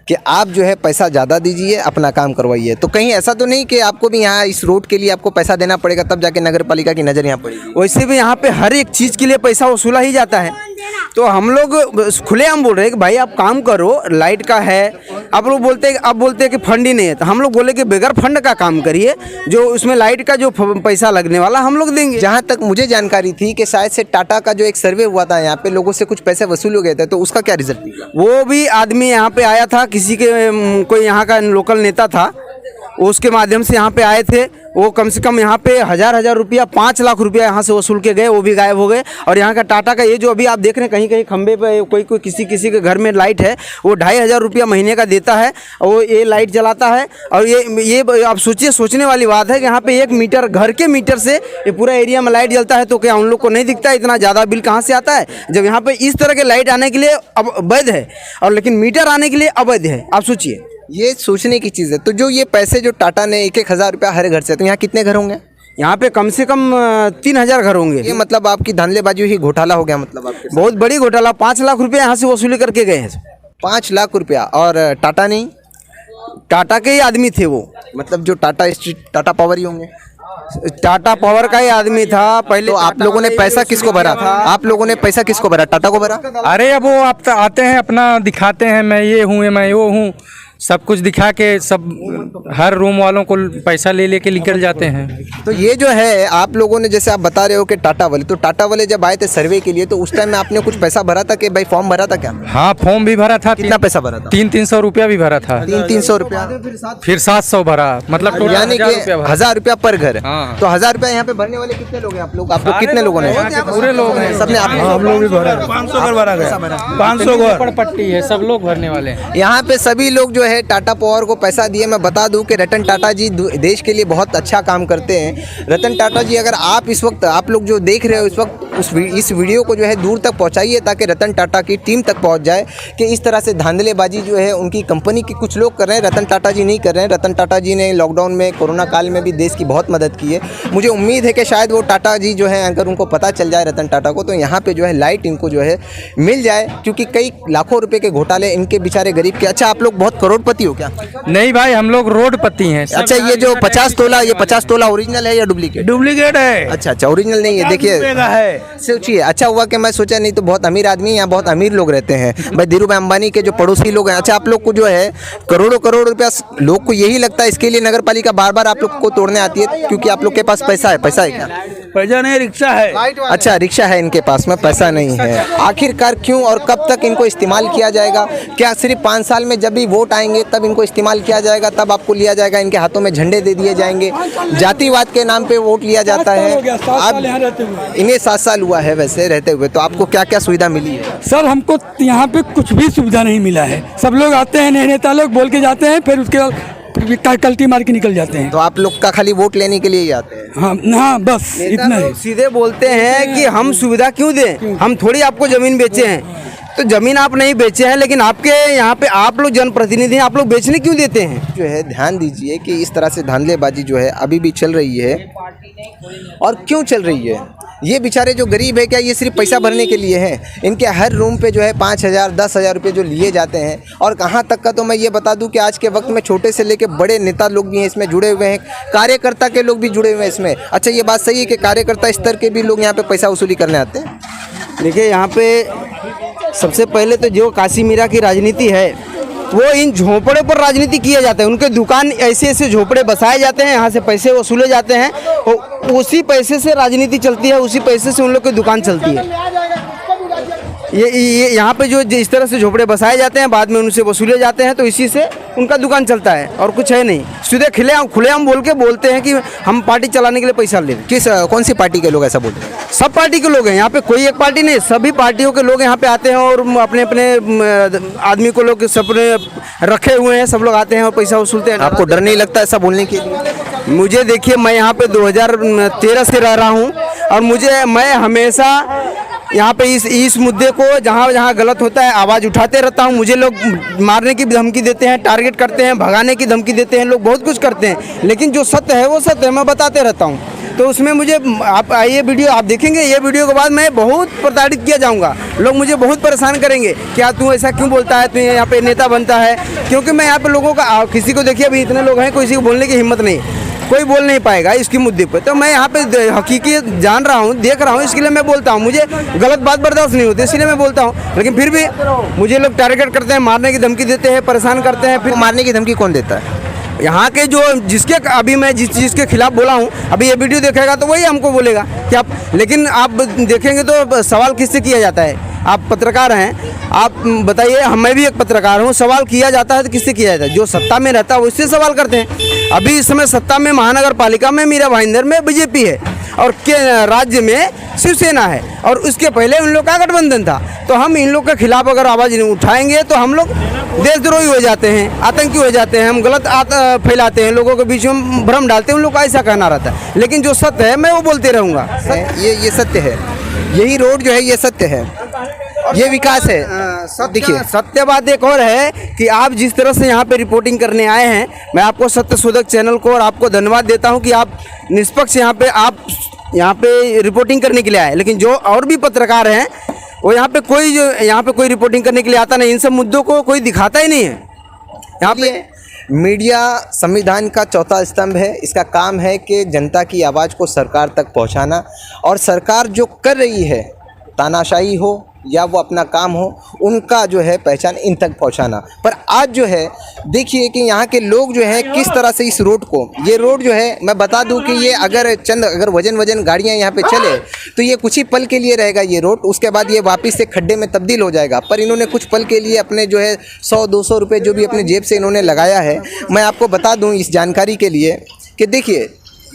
कि आप जो है पैसा ज़्यादा दीजिए, अपना काम करवाइए। तो कहीं ऐसा तो नहीं कि आपको भी यहाँ इस रोड के लिए आपको पैसा देना पड़ेगा तब जाके नगर पालिका की नज़र यहाँ पड़ेगी? वैसे भी यहाँ पे हर एक चीज़ के लिए पैसा वसूला ही जाता है। तो हम लोग खुलेआम बोल रहे हैं कि भाई आप काम करो, लाइट का है। आप लोग बोलते हैं, अब बोलते हैं कि फंड ही नहीं है, तो हम लोग बोले कि बगैर फंड का काम करिए, जो उसमें लाइट का जो पैसा लगने वाला हम लोग देंगे। जहाँ तक मुझे जानकारी थी कि शायद से टाटा का जो एक सर्वे हुआ था यहाँ पे, लोगों से कुछ पैसे वसूल हो गए थे, तो उसका क्या रिजल्ट निकला? वो भी आदमी यहाँ पे आया था, किसी के कोई यहाँ का लोकल नेता था, उसके माध्यम से यहाँ पे आए थे। वो कम से कम यहाँ पे हजार रुपया, 5 लाख रुपया यहाँ से वसूल के गए, वो भी गायब हो गए। और यहाँ का टाटा का ये जो अभी आप देख रहे हैं कहीं कहीं खंबे पे कोई किसी के घर में लाइट है, वो 2500 रुपया महीने का देता है और वो ये लाइट जलाता है। और ये आप सोचिए, सोचने वाली बात है कि यहाँ पे 1 मीटर, घर के मीटर से ये पूरा एरिया में लाइट जलता है, तो क्या उन लोग को नहीं दिखता इतना ज़्यादा बिल कहाँ से आता है? जब यहाँ पे इस तरह के लाइट आने के लिए अब वैध है और लेकिन मीटर आने के लिए अवैध है, आप सोचिए। ये सोचने की चीज़ है। तो जो ये पैसे जो टाटा ने 1-1 हज़ार रुपया हर घर से, तो यहाँ कितने घर होंगे? यहाँ पे कम से कम 3000 घर होंगे। ये मतलब आपकी धांधलेबाजी ही घोटाला हो गया, मतलब आपके साथ? बहुत बड़ी घोटाला। 5 लाख रुपया यहाँ से वसूली करके गए हैं। 5 लाख रुपया। और टाटा नहीं? टाटा के ही आदमी थे वो, मतलब जो टाटा स्ट्रीट, टाटा पावर ही होंगे? टाटा पावर का ही आदमी था पहले। तो आप लोगों ने पैसा किसको भरा था? आप लोगों ने पैसा किसको भरा? टाटा को भरा? अरे अब वो आप आते हैं, अपना दिखाते हैं, मैं ये हूँ, मैं वो हूँ, सब कुछ दिखा के सब हर रूम वालों को पैसा ले लेके निकल जाते हैं। तो ये जो है आप लोगों ने, जैसे आप बता रहे हो कि टाटा वाले, तो टाटा वाले जब आए थे सर्वे के लिए, तो उस टाइम में आपने कुछ पैसा भरा था कि भाई फॉर्म भरा था क्या? हाँ, फॉर्म भी भरा था। कितना पैसा भरा था? 300 रुपया भी भरा था। 300 रुपया, फिर 700 भरा, मतलब टोटल यानी कि 1000 रुपया पर घर। हाँ। तो 1000 रुपया यहाँ पे भरने वाले कितने लोग हैं आप लोग? आप लोग कितने लोगों ने? पूरे लोग हैं, सबने? आप लोग भी भरा? 500 घर भरा गया, 500 घर पट्टी है, सब लोग भरने वाले हैं। यहाँ पे सभी लोग जो है टाटा पावर को पैसा दिए। मैं बता दूं कि रतन टाटा जी देश के लिए बहुत अच्छा काम करते हैं। रतन टाटा जी, अगर आप इस वक्त, आप लोग जो देख रहे हो इस वक्त, इस वीडियो को जो है दूर तक पहुंचाइए ताकि रतन टाटा की टीम तक पहुंच जाए कि इस तरह से धांधलेबाजी जो है उनकी कंपनी के कुछ लोग कर रहे हैं, रतन टाटा जी नहीं कर रहे हैं। रतन टाटा जी ने लॉकडाउन में, कोरोना काल में भी देश की बहुत मदद की है। मुझे उम्मीद है कि शायद वो टाटा जी जो है, अगर उनको पता चल जाए रतन टाटा को, तो यहाँ पर जो है लाइट इनको जो है मिल जाए, क्योंकि कई लाखों रुपये के घोटाले इनके बेचारे गरीब के। अच्छा, आप लोग बहुत करोड़पति हो क्या? नहीं भाई, हम लोग रोडपति हैं। अच्छा, ये जो 50 तोला, ये 50 तोला ओरिजिनल है या डुप्लीकेट? डुप्लीकेट है। अच्छा, ओरिजिनल नहीं है। देखिए, सोचिए, अच्छा हुआ कि मैं सोचा नहीं तो बहुत अमीर आदमी, यहाँ बहुत अमीर लोग रहते हैं भाई, धीरू भाई अंबानी के जो पड़ोसी लोग हैं। अच्छा, आप लोग को जो है करोड़ों करोड़ रुपया, लोग को यही लगता है, इसके लिए नगर पालिका बार बार आप लोग को तोड़ने आती है क्योंकि आप लोग के पास पैसा है? पैसा है क्या? पैसा नहीं, रिक्शा है। अच्छा, रिक्शा है इनके पास में, पैसा नहीं है। आखिरकार क्यों और कब तक इनको इस्तेमाल किया जाएगा? क्या सिर्फ 5 साल में जब भी वोट आएंगे तब इनको इस्तेमाल किया जाएगा, तब आपको लिया जाएगा, इनके हाथों में झंडे दे दिए जाएंगे, जातिवाद के नाम पे वोट लिया जाता है? अब इन्हें 7 साल हुआ है वैसे रहते हुए, तो आपको क्या क्या सुविधा मिली है? सर, हमको यहाँ पे कुछ भी सुविधा नहीं मिला है। सब लोग आते हैं, नेता लोग बोल के जाते हैं, फिर उसके बाद कल्टी मार के निकल जाते हैं। तो आप लोग का खाली वोट लेने के लिए ही आते हैं? हाँ, बस इतना ही। सीधे बोलते हैं कि हम सुविधा क्यों दें, हम थोड़ी आपको जमीन बेचे हैं। तो जमीन आप नहीं बेचे हैं, लेकिन आपके यहाँ पे आप लोग जनप्रतिनिधि हैं, आप लोग बेचने क्यों देते हैं? जो है ध्यान दीजिए कि इस तरह से धांधलेबाजी जो है अभी भी चल रही है। और क्यों चल रही है? ये बेचारे जो गरीब है, क्या ये सिर्फ पैसा भरने के लिए है? इनके हर रूम पे जो है 5000, 10,000 रुपये जो लिए जाते हैं। और कहाँ तक का, तो मैं ये बता दूं कि आज के वक्त में छोटे से लेके बड़े नेता लोग भी हैं इसमें जुड़े हुए हैं, कार्यकर्ता के लोग भी जुड़े हुए हैं इसमें। अच्छा, ये बात सही है कि कार्यकर्ता स्तर के भी लोग यहाँ पे पैसा वसूली करने आते हैं? देखिए, यहाँ पे सबसे पहले तो जो काशी मीरा की राजनीति है, वो इन झोपड़े पर राजनीति किया जाता है। उनके दुकान ऐसे ऐसे झोपड़े बसाए जाते हैं, यहाँ से पैसे वसूले जाते हैं और उसी पैसे से राजनीति चलती है, उसी पैसे से उन लोग की दुकान चलती है। ये यहाँ पे जो इस तरह से झोपड़े बसाए जाते हैं, बाद में उनसे वसूले जाते हैं, तो इसी से उनका दुकान चलता है और कुछ है नहीं। सीधे खुलेआम बोलते हैं कि हम पार्टी चलाने के लिए पैसा ले रहे हैं। कौन सी पार्टी के लोग ऐसा बोलते हैं? सब पार्टी के लोग हैं यहाँ पे, कोई एक पार्टी नहीं, सभी पार्टियों के लोग यहाँ पे आते हैं और अपने अपने आदमी को लोग सपने रखे हुए हैं, सब लोग आते हैं और पैसा वसूलते हैं। आपको डर नहीं लगता ऐसा बोलने के लिए? मुझे देखिए, मैं यहाँ पे 2013 से रह रहा हूँ और मैं हमेशा यहाँ पे इस मुद्दे को जहाँ जहाँ गलत होता है आवाज़ उठाते रहता हूँ। मुझे लोग मारने की धमकी देते हैं, टारगेट करते हैं, भगाने की धमकी देते हैं, लोग बहुत कुछ करते हैं, लेकिन जो सत्य है वो सत्य है, मैं बताते रहता हूँ। तो उसमें मुझे आप ये वीडियो आप देखेंगे, ये वीडियो के बाद मैं बहुत प्रताड़ित किया जाऊंगा। लोग मुझे बहुत परेशान करेंगे, क्या तू ऐसा क्यों बोलता है, तू यहाँ पे नेता बनता है। क्योंकि मैं यहाँ पे लोगों का, किसी को देखिए अभी इतने लोग हैं, किसी को बोलने की हिम्मत नहीं, कोई बोल नहीं पाएगा इसकी मुद्दे पर। तो मैं यहाँ पे हकीकत जान रहा हूँ, देख रहा हूँ, इसके लिए मैं बोलता हूँ। मुझे गलत बात बर्दाश्त नहीं होती, इसलिए मैं बोलता हूँ। लेकिन फिर भी मुझे लोग टारगेट करते हैं, मारने की धमकी देते हैं, परेशान करते हैं। फिर मारने की धमकी कौन देता है? यहाँ के जो जिसके अभी मैं जिसके खिलाफ बोला हूँ, अभी ये वीडियो देखेगा तो वही हमको बोलेगा कि आप, लेकिन आप देखेंगे तो सवाल किससे किया जाता है? आप पत्रकार हैं, आप बताइए, मैं भी एक पत्रकार हूँ, सवाल किया जाता है तो किससे किया जाता है? जो सत्ता में रहता है उससे सवाल करते हैं। अभी इस समय सत्ता में महानगर पालिका में मीरा भाईंदर में बीजेपी है और के राज्य में शिवसेना है, और उसके पहले उन लोग का गठबंधन था। तो हम इन लोग के खिलाफ अगर आवाज़ उठाएंगे तो हम लोग देशद्रोही हो जाते हैं, आतंकी हो जाते हैं, हम गलत फैलाते हैं, लोगों के बीच में भ्रम डालते हैं। उन लोग का ऐसा कहना रहता है, लेकिन जो सत्य है मैं वो बोलते रहूँगा। ये सत्य है, यही रोड जो है ये सत्य है, ये विकास है। देखिए, सत्य बात एक और है कि आप जिस तरह से यहाँ पे रिपोर्टिंग करने आए हैं, मैं आपको सत्य शोधक चैनल को और आपको धन्यवाद देता हूँ कि आप निष्पक्ष यहाँ पे रिपोर्टिंग करने के लिए आए। लेकिन जो और भी पत्रकार हैं वो यहाँ पे कोई रिपोर्टिंग करने के लिए आता नहीं, इन सब मुद्दों को कोई दिखाता ही नहीं है। यहाँ पे मीडिया संविधान का चौथा स्तंभ है। इसका काम है कि जनता की आवाज़ को सरकार तक पहुंचाना, और सरकार जो कर रही है, तानाशाही हो या वो अपना काम हो, उनका जो है पहचान इन तक पहुंचाना। पर आज जो है देखिए कि यहाँ के लोग जो है किस तरह से इस रोड को, ये रोड जो है मैं बता दूं कि ये अगर वजन गाड़ियाँ यहाँ पे चले तो ये कुछ ही पल के लिए रहेगा ये रोड, उसके बाद ये वापस से खड्डे में तब्दील हो जाएगा। पर इन्होंने कुछ पल के लिए अपने जो है 100-200 रुपये जो भी अपने जेब से इन्होंने लगाया है, मैं आपको बता दूँ इस जानकारी के लिए कि देखिए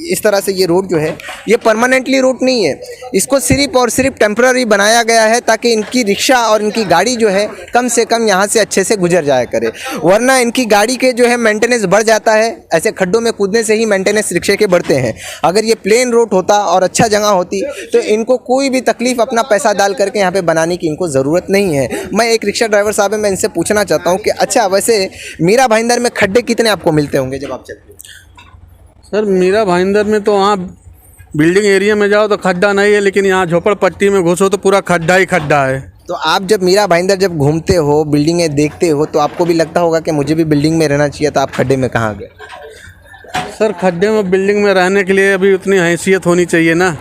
इस तरह से ये रोड जो है ये परमानेंटली रोड नहीं है, इसको सिर्फ और सिर्फ टेम्पररी बनाया गया है ताकि इनकी रिक्शा और इनकी गाड़ी जो है कम से कम यहाँ से अच्छे से गुजर जाया करे। वरना इनकी गाड़ी के जो है मेंटेनेंस बढ़ जाता है, ऐसे खड्डों में कूदने से ही मेंटेनेंस रिक्शे के बढ़ते हैं। अगर ये प्लेन रोड होता और अच्छा जगह होती तो इनको कोई भी तकलीफ अपना पैसा डाल करके यहाँ पर बनाने की इनको ज़रूरत नहीं है। मैं एक रिक्शा ड्राइवर साहब है, मैं इनसे पूछना चाहता हूँ कि अच्छा वैसे मीरा भाईंदर में खड्डे कितने आपको मिलते होंगे जब आप चलते हो? सर मीरा भाईंदर में तो वहाँ बिल्डिंग एरिया में जाओ तो खड्डा नहीं है, लेकिन यहाँ झोपड़पट्टी में घुसो तो पूरा खड्डा ही खड्डा है। तो आप जब मीरा भाईंदर जब घूमते हो, बिल्डिंगें देखते हो, तो आपको भी लगता होगा कि मुझे भी बिल्डिंग में रहना चाहिए, तो आप खड्डे में कहाँ गए? सर खड्डे में बिल्डिंग में रहने के लिए अभी उतनी हैसियत होनी चाहिए ना।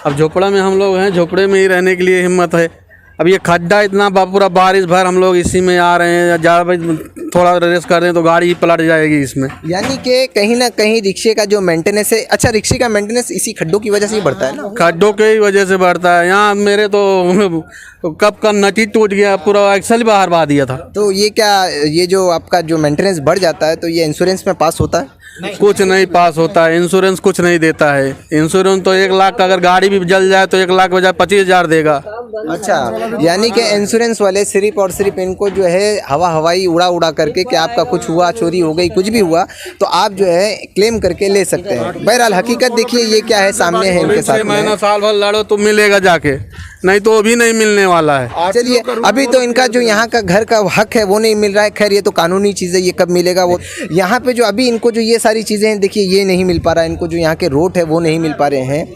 अब झोपड़ा में हम लोग हैं, झोपड़े में ही रहने के लिए हिम्मत है। अब ये खड्डा इतना पूरा बारिश भर हम लोग इसी में आ रहे हैं, ज़्यादा भाई थोड़ा रेस कर दें तो गाड़ी ही पलट जाएगी इसमें। यानी कि कहीं ना कहीं रिक्शे का जो मेंटेनेंस है, अच्छा रिक्शे का मेंटेनेंस इसी खड्डों की वजह से ही बढ़ता है ना? खड्डों के ही वजह से बढ़ता है। यहाँ मेरे तो कब का नटी टूट गया, पूरा एक्सल बाहर बहा दिया था। तो ये क्या, ये जो आपका जो मेंटेनेंस बढ़ जाता है तो ये इंश्योरेंस में पास होता है? कुछ नहीं पास होता है, इंश्योरेंस कुछ नहीं देता है। इंश्योरेंस तो 1 लाख का, अगर गाड़ी भी जल जाए तो 1 लाख बजाय 25,000 देगा। अच्छा, यानी कि इंश्योरेंस वाले सिर्फ और सिर्फ इनको जो है हवाई उड़ा करके कि आपका कुछ हुआ, चोरी हो गई, कुछ भी हुआ तो आप जो है क्लेम करके ले सकते हैं। बहरहाल हकीकत देखिए ये क्या है, सामने है इनके साथ। 6 महीना साल भर लड़ो तो मिलेगा जाके, नहीं तो अभी नहीं मिलने वाला है। चलिए, अभी तो इनका जो यहाँ का घर का हक है वो नहीं मिल रहा है। खैर ये तो कानूनी चीज़ है, ये कब मिलेगा वो। यहाँ पे जो अभी इनको जो ये सारी चीज़ें हैं, देखिए ये नहीं मिल पा रहा है इनको, जो यहाँ के रोड है वो नहीं मिल पा रहे हैं।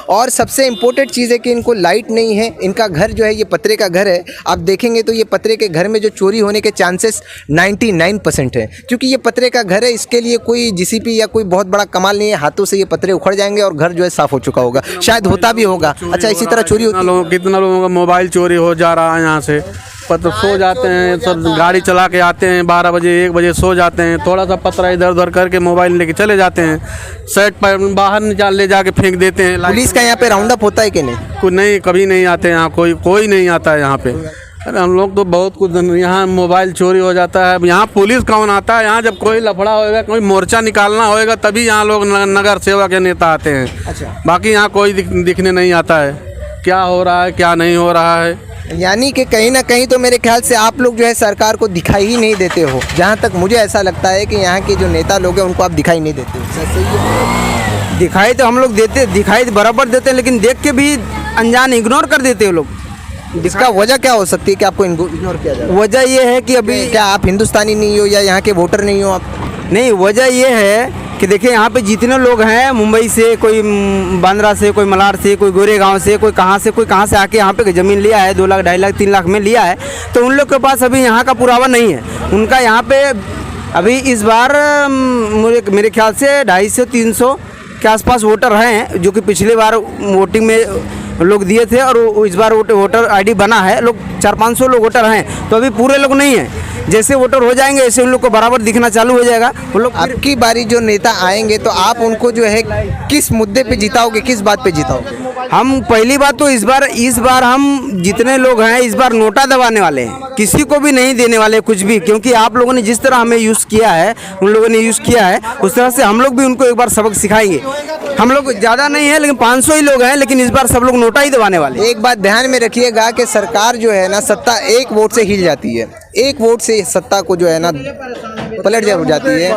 और सबसे इम्पोर्टेंट चीज़ है कि इनको लाइट नहीं है। इनका घर जो है ये पतरे का घर है, आप देखेंगे तो ये पतरे के घर में जो चोरी होने के चांसेस 99% है, क्योंकि ये पतरे का घर है। इसके लिए कोई जीसीपी या कोई बहुत बड़ा कमाल नहीं है, हाथों से ये पतरे उखड़ जाएंगे और घर जो है साफ़ हो चुका होगा, शायद होता भी होगा। अच्छा, इसी तरह चोरी होती, कितना लोगों का मोबाइल चोरी हो जा रहा है यहाँ से। पत्र सो जाते हैं, सब गाड़ी चला के आते हैं 12 बजे 1 बजे सो जाते हैं, थोड़ा सा पतरा इधर उधर करके मोबाइल लेके चले जाते हैं, सेट पर बाहर निकाल ले जाके फेंक देते हैं। पुलिस का यहाँ पे राउंड अप होता है कि नहीं? कुछ नहीं, कभी नहीं आते यहाँ, कोई नहीं आता है यहाँ पे। अरे हम लोग तो बहुत कुछ, यहाँ मोबाइल चोरी हो जाता है। यहाँ पुलिस कौन आता है? यहाँ जब कोई लफड़ा होएगा, कोई मोर्चा निकालना होएगा तभी यहाँ लोग नगर सेवा के नेता आते हैं। अच्छा, बाकी यहाँ कोई दिखने नहीं आता है क्या हो रहा है क्या नहीं हो रहा है। यानी कि कहीं ना कहीं तो मेरे ख्याल से आप लोग जो है सरकार को दिखाई ही नहीं देते हो। जहाँ तक मुझे ऐसा लगता है कि यहाँ के जो नेता लोग हैं उनको आप दिखाई नहीं देते हो। सही है? दिखाई तो हम लोग देते, दिखाई बराबर देते हैं, लेकिन देख के भी अनजान इग्नोर कर देते हैं लोग। इसका वजह क्या हो सकती है कि आपको इग्नोर किया जाए? वजह ये है कि अभी क्या आप हिंदुस्तानी नहीं हो या यहाँ के वोटर नहीं हो आप? नहीं, वजह ये है कि देखिए यहाँ पे जितने लोग हैं मुंबई से, कोई बांद्रा से, कोई मलाड से, कोई गोरेगांव से, कोई कहाँ से आके यहाँ पे ज़मीन लिया है, 2 लाख 2.5 लाख 3 लाख में लिया है, तो उन लोग के पास अभी यहाँ का पुरावा नहीं है। उनका यहाँ पे अभी इस बार मेरे ख्याल से 250 से 300 के आसपास वोटर हैं, जो कि पिछले बार वोटिंग में लोग दिए थे, और इस बार वोटर आईडी बना है, लोग 400-500 लोग वोटर हैं, तो अभी पूरे लोग नहीं हैं। जैसे वोटर हो जाएंगे ऐसे उन लोग को बराबर दिखना चालू हो जाएगा। वो लोग अब की बारी जो नेता आएंगे तो आप उनको जो है किस मुद्दे पे जिताओगे, किस बात पे जिताओगे? हम पहली बात तो इस बार हम जितने लोग हैं इस बार नोटा दबाने वाले हैं, किसी को भी नहीं देने वाले कुछ भी, क्योंकि आप लोगों ने जिस तरह हमें यूज़ किया है, उन लोगों ने यूज़ किया है, उस तरह से हम लोग भी उनको एक बार सबक सिखाएंगे। हम लोग ज़्यादा नहीं है, लेकिन 500 ही लोग हैं, लेकिन इस बार सब लोग नोटा ही दबाने वाले। एक बात ध्यान में रखिएगा कि सरकार जो है ना, सत्ता एक वोट से हिल जाती है, एक वोट से सत्ता को जो है ना पलट जाती है।